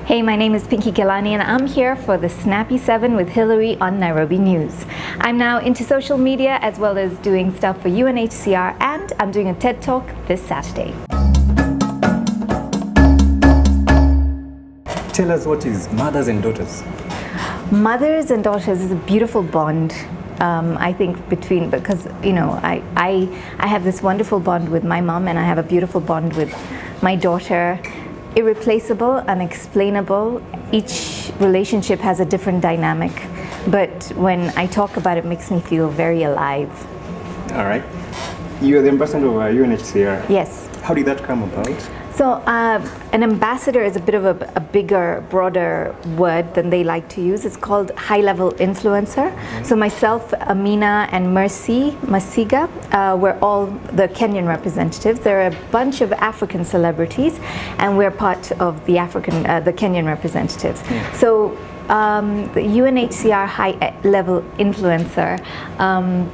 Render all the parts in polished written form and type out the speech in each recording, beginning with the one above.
Hey, my name is Pinky Ghelani and I'm here for the Snappy 7 with Hillary on Nairobi News. I'm now into social media as well as doing stuff for UNHCR, and I'm doing a TED Talk this Saturday. Tell us, what is mothers and daughters? Mothers and daughters is a beautiful bond. I think because I have this wonderful bond with my mom, and I have a beautiful bond with my daughter. Irreplaceable, unexplainable. Each relationship has a different dynamic, but when I talk about it, it makes me feel very alive. All right. You are the ambassador of UNHCR. Yes. How did that come about? So an ambassador is a bit of a bigger, broader word than they like to use. It's called high-level influencer. So myself, Amina, and Mercy Masiga we're all the Kenyan representatives. There are a bunch of African celebrities, and we're part of the Kenyan representatives. Yeah. So the UNHCR high-level influencer,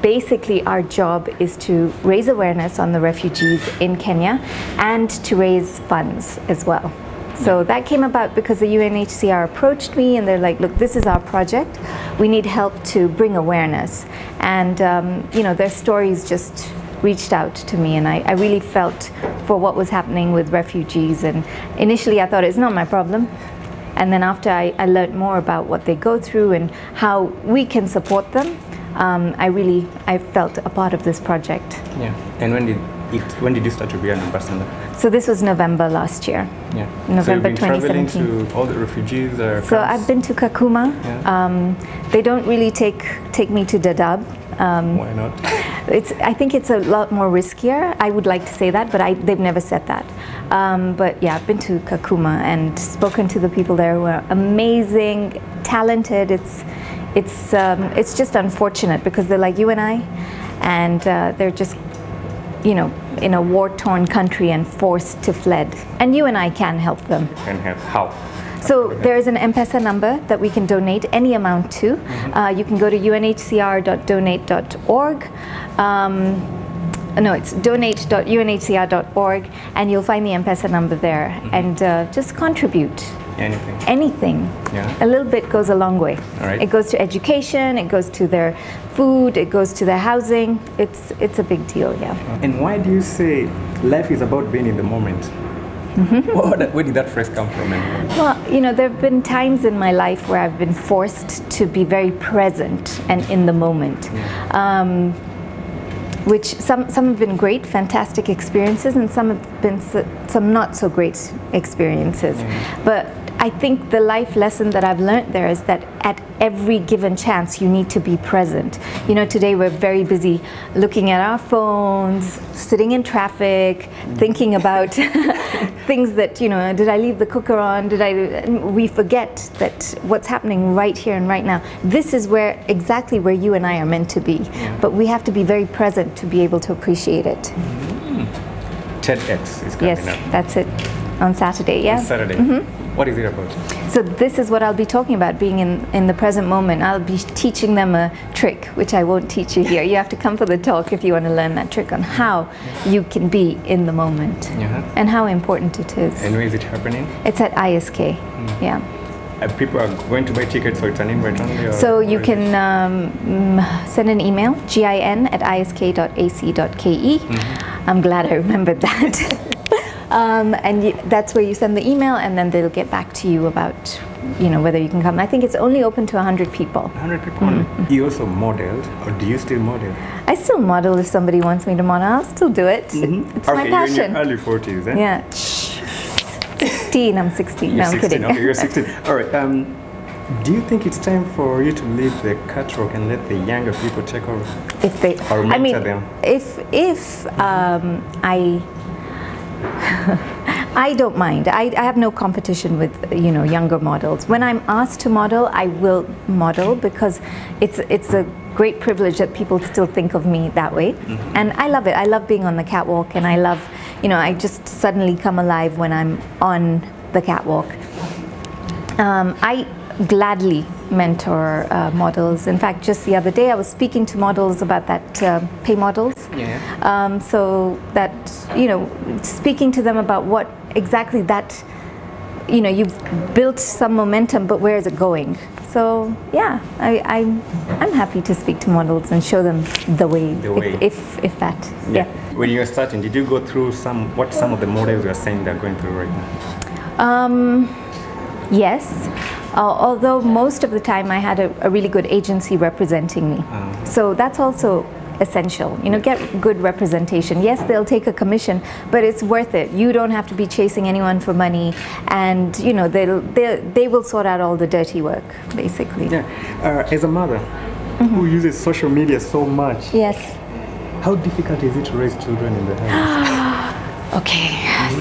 basically our job is to raise awareness on the refugees in Kenya and to raise funds as well. So that came about because the UNHCR approached me and they're like, look, this is our project. We need help to bring awareness. And their stories just reached out to me, and I really felt for what was happening with refugees. And initially I thought it's not my problem. And then after I learned more about what they go through and how we can support them, I felt a part of this project. Yeah. And when did you start to be an ambassador? So this was November last year. Yeah. November so you've been 2017. traveling to all the refugees? So I've been to Kakuma. Yeah. They don't really take me to Dadaab. Why not? I think it's a lot more riskier. I would like to say that, but they've never said that. But yeah, I've been to Kakuma and spoken to the people there who are amazing, talented. It's just unfortunate because they're like you and I, and they're just, in a war-torn country and forced to fled. And you and I can help them. And help how? So there is an M-Pesa number that we can donate any amount to. You can go to unhcr.donate.org. No, it's donate.unhcr.org, and you'll find the M-Pesa number there. And just contribute. Anything. Anything. Yeah. A little bit goes a long way. All right. It goes to education, it goes to their food, it goes to their housing. It's a big deal, yeah. And why do you say life is about being in the moment? Where did that phrase come from? Well, there have been times in my life where I've been forced to be very present and in the moment. Yeah. Which some have been great, fantastic experiences, and some have been some not so great experiences. Yeah. But I think the life lesson that I've learned there is that at every given chance you need to be present. Today we're very busy looking at our phones, sitting in traffic, thinking about things that, did I leave the cooker on? We forget that what's happening right here and right now. This is exactly where you and I are meant to be. Yeah. But we have to be very present to be able to appreciate it. TEDx is coming up. Yes, that's it. On Saturday, yeah. On Saturday. What is it about? So this is what I'll be talking about, being in the present moment. I'll be teaching them a trick, which I won't teach you here. You have to come for the talk if you want to learn that trick on how you can be in the moment and how important it is. And where is it happening? It's at ISK, yeah. People are going to buy tickets, so it's an invite only? So you can send an email, gin@isk.ac.ke. I'm glad I remembered that. And that's where you send the email, and then they'll get back to you about, whether you can come. I think it's only open to 100 people. 100 people? You also modeled, or do you still model? I still model if somebody wants me to model. I'll still do it. It's my passion. You're in your early 40s, eh? Yeah. 16, I'm 16. You're no, I'm 16. kidding. Okay, you're 16. All right. Do you think it's time for you to leave the catwalk and let the younger people take over? If they, or mentor them? I don't mind. I have no competition with younger models. When I'm asked to model, I will model because it's a great privilege that people still think of me that way, and I love it. I love being on the catwalk, and I love I just suddenly come alive when I'm on the catwalk. I gladly mentor models. In fact, just the other day I was speaking to models about that pay models. Yeah. So that speaking to them about what exactly that you know, you've built some momentum, but where is it going? So yeah, I'm happy to speak to models and show them the way. If that. Yeah. When you were starting, did you go through what some of the models you are saying they're going through right now? Yes. Although most of the time I had a really good agency representing me. So that's also essential. You know, get good representation. Yes, they'll take a commission, but it's worth it. You don't have to be chasing anyone for money, and you know they will sort out all the dirty work, basically. Yeah. As a mother who uses social media so much, yes, how difficult is it to raise children in the house? Okay,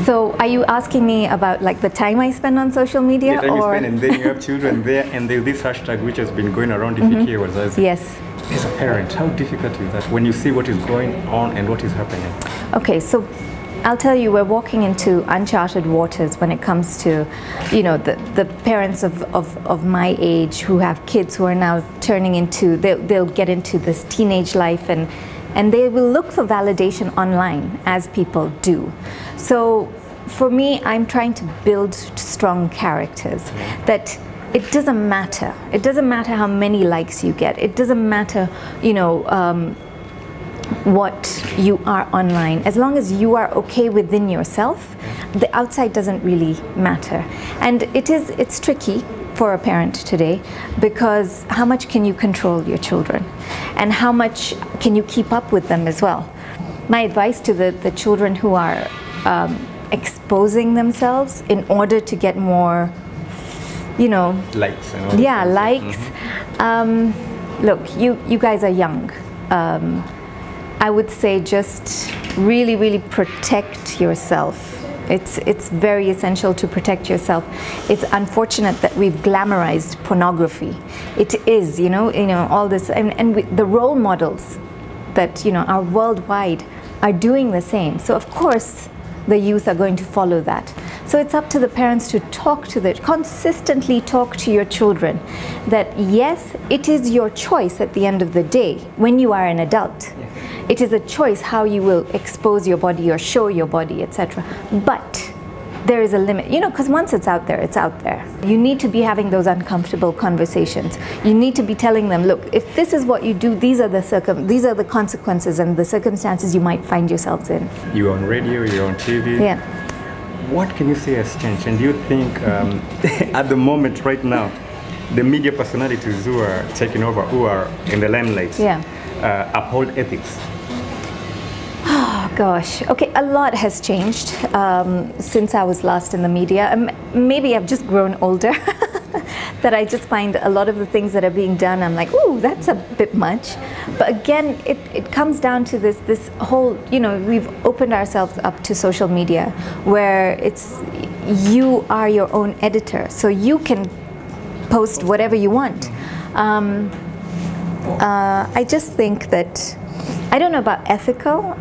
so are you asking me about like the time I spend on social media? The time you spend, and then you have children there, and there's this hashtag which has been going around, wazazi. Yes. As a parent, how difficult is that when you see what is going on and what is happening? Okay, so I'll tell you, we're walking into uncharted waters when it comes to, you know, the parents of my age who have kids who are now turning into, they'll get into this teenage life, and they will look for validation online, as people do. So for me, I'm trying to build strong characters that it doesn't matter. It doesn't matter how many likes you get. It doesn't matter, you know, what you are online. As long as you are okay within yourself, the outside doesn't really matter. And it's tricky for a parent today, because how much can you control your children? And how much can you keep up with them as well? My advice to the children who are exposing themselves in order to get more, you know, likes. Yeah, likes. Look, you guys are young. I would say just really protect yourself. It's very essential to protect yourself. It's unfortunate that we've glamorized pornography. It is, you know, all this, and the role models that, you know, are worldwide are doing the same. So of course, the youth are going to follow that. So it's up to the parents to consistently talk to your children that yes, it is your choice at the end of the day when you are an adult. It is a choice how you will expose your body or show your body, etc. But there is a limit, you know, because once it's out there, it's out there. You need to be having those uncomfortable conversations. You need to be telling them, look, if this is what you do, these are the consequences and the circumstances you might find yourselves in. You're on radio, you're on TV. Yeah. What can you say has changed? And do you think at the moment right now, the media personalities who are taking over, who are in the limelight, uphold ethics? Oh gosh, okay, a lot has changed since I was last in the media. Maybe I've just grown older, that I just find a lot of the things that are being done, I'm like, ooh, that's a bit much. But again, it comes down to this whole, you know, we've opened ourselves up to social media where it's, you are your own editor, so you can post whatever you want. I just think that, I don't know about ethical,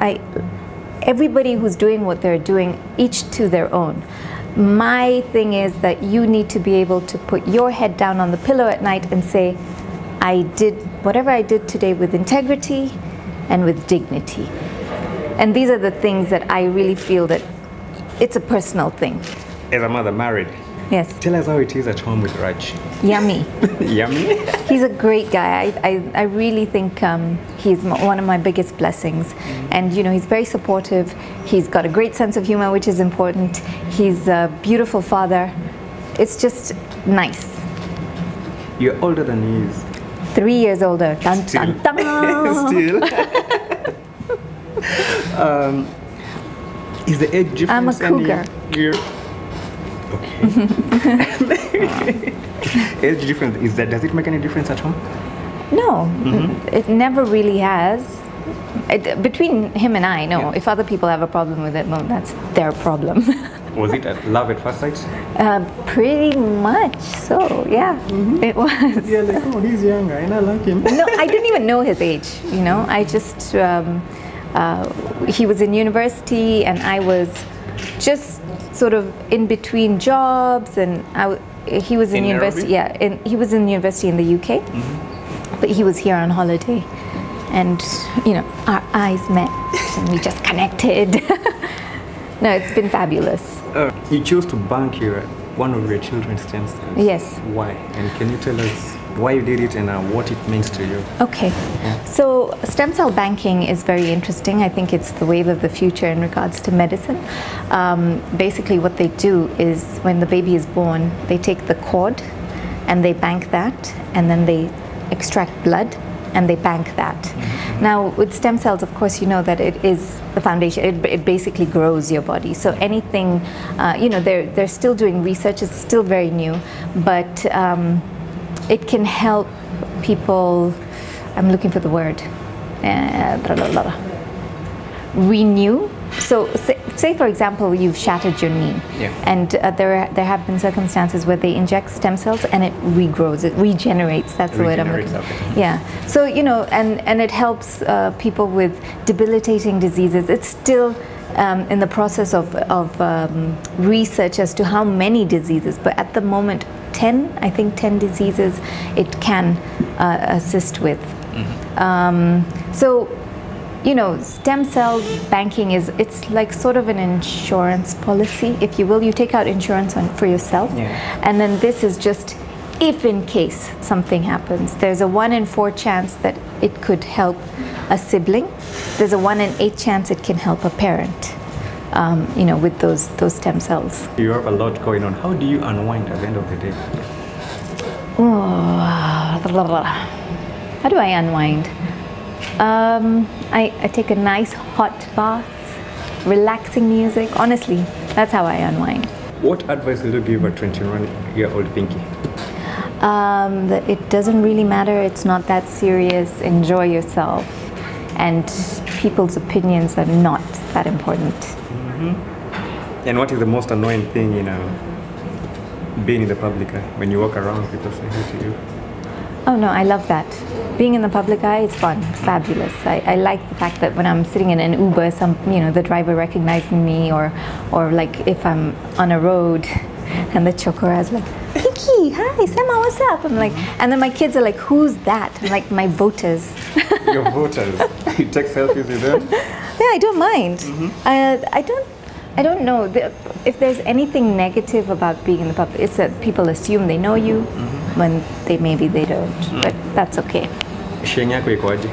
everybody who's doing what they're doing, each to their own. My thing is that you need to be able to put your head down on the pillow at night and say, I did whatever I did today with integrity and with dignity. And these are the things that I really feel that it's a personal thing. As a mother married, yes. Tell us how it is at home with Raj. Yummy. Yummy? He's a great guy. I really think he's one of my biggest blessings. And you know, he's very supportive. He's got a great sense of humor, which is important. He's a beautiful father. It's just nice. You're older than he is. 3 years older. Dun, Still. dun, dun. Still. Is the age difference? I'm a cougar. Okay. Age difference, does it make any difference at home? No, it never really has. Between him and I, no. Yeah. If other people have a problem with it, well, that's their problem. Was it love at first sight? Pretty much so, yeah. It was. Yeah, like, oh, he's younger and I like him. No, I didn't even know his age, you know. I just, he was in university and I was just sort of in between jobs, and he was in university. Nairobi? Yeah, he was in university in the UK, but he was here on holiday, and you know, our eyes met and we just connected. No, it's been fabulous. You chose to bank your one of your children's stem cells. Yes. Why? And can you tell us why you did it and what it means to you? Okay. Yeah. So stem cell banking is very interesting. I think it's the wave of the future in regards to medicine. Basically what they do is when the baby is born, they take the cord and they bank that, and then they extract blood and they bank that. Mm-hmm. Now with stem cells, of course, you know that it is the foundation. It basically grows your body. So anything, you know, they're still doing research. It's still very new, but it can help people. I'm looking for the word. Renew. So say for example you've shattered your knee, and there have been circumstances where they inject stem cells and it regrows, it regenerates. That's the word I'm looking for. Okay. Yeah. So you know, and it helps people with debilitating diseases. It's still in the process of research as to how many diseases, but at the moment 10 diseases it can assist with. Mm-hmm. So you know, stem cell banking it's like sort of an insurance policy, if you will. You take out insurance for yourself, and then this is just if in case something happens. There's a 1 in 4 chance that it could help a sibling. There's a 1 in 8 chance it can help a parent, you know, with those stem cells. You have a lot going on. How do you unwind at the end of the day? How do I unwind? I take a nice hot bath, relaxing music. Honestly, that's how I unwind. What advice will you give a 21-year-old Pinky? That it doesn't really matter, it's not that serious, enjoy yourself, and people's opinions are not that important. Mm-hmm. And what is the most annoying thing in being in the public eye? When you walk around, people say hey to you? Oh no, I love that. Being in the public eye is fun, it's fabulous. I like the fact that when I'm sitting in an Uber, the driver recognizing me, or like if I'm on a road and the chokora is like, Pinky, hi, Sema, what's up? I'm like, and then my kids are like, who's that? I'm like, my voters. Your voters? You take selfies with them? Yeah, I don't mind. Mm-hmm. I don't know if there's anything negative about being in the public. It's that people assume they know you, mm-hmm. when maybe they don't, mm-hmm. but that's okay. Sheng yako ikoaje?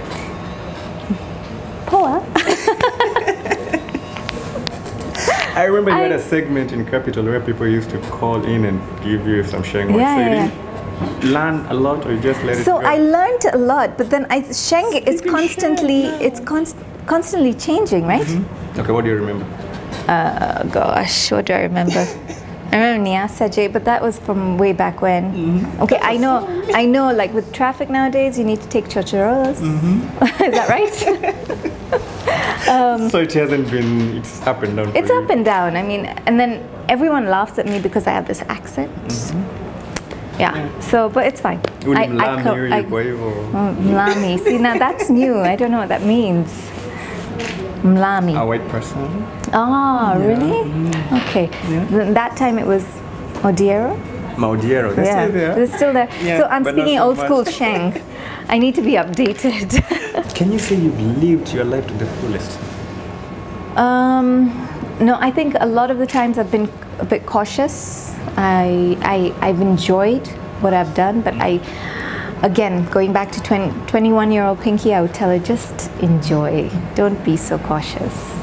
Poa. I remember you had a segment in Capital where people used to call in and give you some sheng. Yeah. Learn a lot, or you just let it go? go? So I learned a lot, but then sheng is constantly constantly changing, right? Mm-hmm. Okay, what do you remember? Gosh, what do I remember? I remember Nyasa J, but that was from way back when. Mm-hmm. Okay, I know. Like with traffic nowadays, you need to take chochoros. Mm-hmm. Is that right? So it hasn't been. It's up and down. It's up and down. I mean, and then everyone laughs at me because I have this accent. Mm-hmm. Yeah. So, but it's fine. Mlami. See, now that's new. I don't know what that means. Mlami. A white person. Ah, really? Mm-hmm. Okay. Yeah. That time it was Odiero. Maudiero. They're still there. They're still there. Yeah, so I'm speaking old school Sheng. I need to be updated. Can you say you've lived your life to the fullest? No, I think a lot of the times I've been a bit cautious. I've enjoyed what I've done, but again, going back to 21-year-old Pinky, I would tell her, just enjoy. Don't be so cautious.